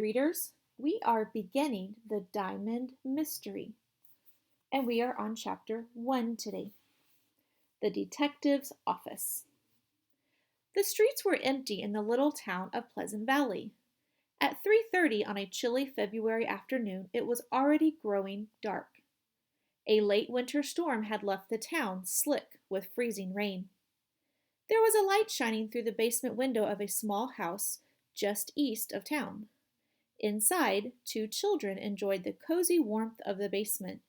Readers, we are beginning the Diamond Mystery, and we are on chapter 1 today. The Detective's Office. The streets were empty in the little town of Pleasant Valley. At 3:30 on a chilly February afternoon, it was already growing dark. A late winter storm had left the town slick with freezing rain. There was a light shining through the basement window of a small house just east of town. Inside, two children enjoyed the cozy warmth of the basement.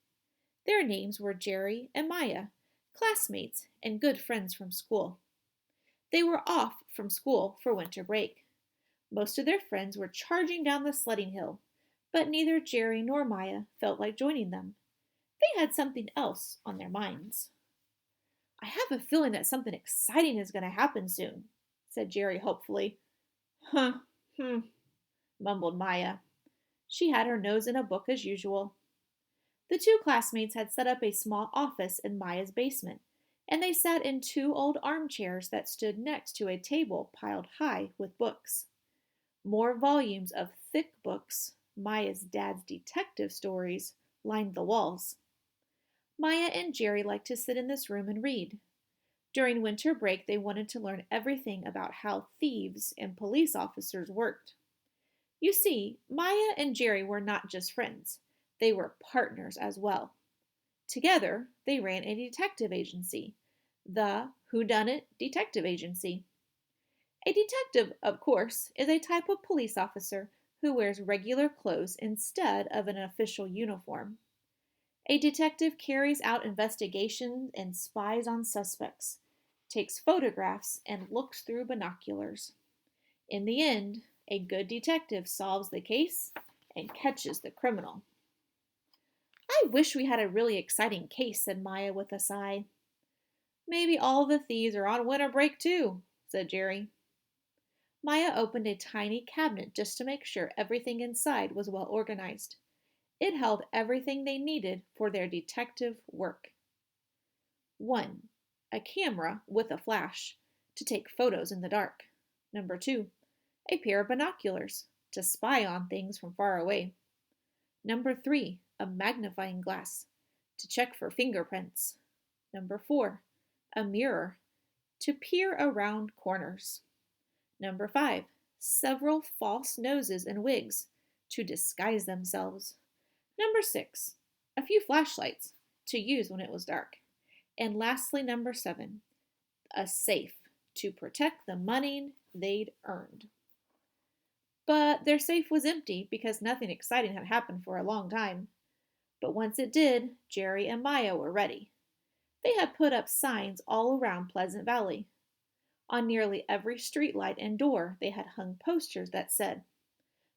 Their names were Jerry and Maya, classmates and good friends from school. They were off from school for winter break. Most of their friends were charging down the sledding hill, but neither Jerry nor Maya felt like joining them. They had something else on their minds. "I have a feeling that something exciting is going to happen soon," said Jerry hopefully. "Huh, mumbled Maya. She had her nose in a book as usual. The two classmates had set up a small office in Maya's basement, and they sat in two old armchairs that stood next to a table piled high with books. More volumes of thick books, Maya's dad's detective stories, lined the walls. Maya and Jerry liked to sit in this room and read. During winter break, they wanted to learn everything about how thieves and police officers worked. You see, Maya and Jerry were not just friends. They were partners as well. Together, they ran a detective agency, the Whodunit Detective Agency. A detective, of course, is a type of police officer who wears regular clothes instead of an official uniform. A detective carries out investigations and spies on suspects, takes photographs, and looks through binoculars. In the end, a good detective solves the case and catches the criminal. "I wish we had a really exciting case," said Maya with a sigh. "Maybe all the thieves are on winter break too," said Jerry. Maya opened a tiny cabinet just to make sure everything inside was well organized. It held everything they needed for their detective work. 1. A camera with a flash to take photos in the dark. 2. A pair of binoculars to spy on things from far away. 3. A magnifying glass to check for fingerprints. 4. A mirror to peer around corners. 5. Several false noses and wigs to disguise themselves. 6. A few flashlights to use when it was dark. And lastly, 7. A safe to protect the money they'd earned. But their safe was empty because nothing exciting had happened for a long time. But once it did, Jerry and Maya were ready. They had put up signs all around Pleasant Valley. On nearly every streetlight and door, they had hung posters that said,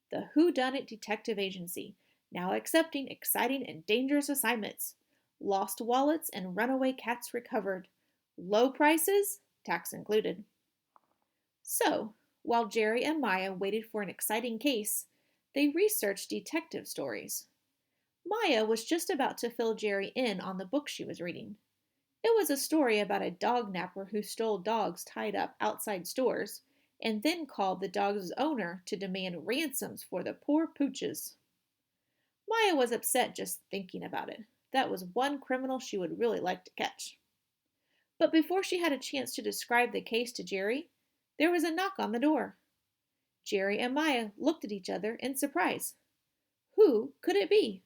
"The Whodunit Detective Agency, now accepting exciting and dangerous assignments. Lost wallets and runaway cats recovered. Low prices, tax included." So, while Jerry and Maya waited for an exciting case, they researched detective stories. Maya was just about to fill Jerry in on the book she was reading. It was a story about a dog napper who stole dogs tied up outside stores and then called the dog's owner to demand ransoms for the poor pooches. Maya was upset just thinking about it. That was one criminal she would really like to catch. But before she had a chance to describe the case to Jerry, there was a knock on the door. Jerry and Maya looked at each other in surprise. Who could it be?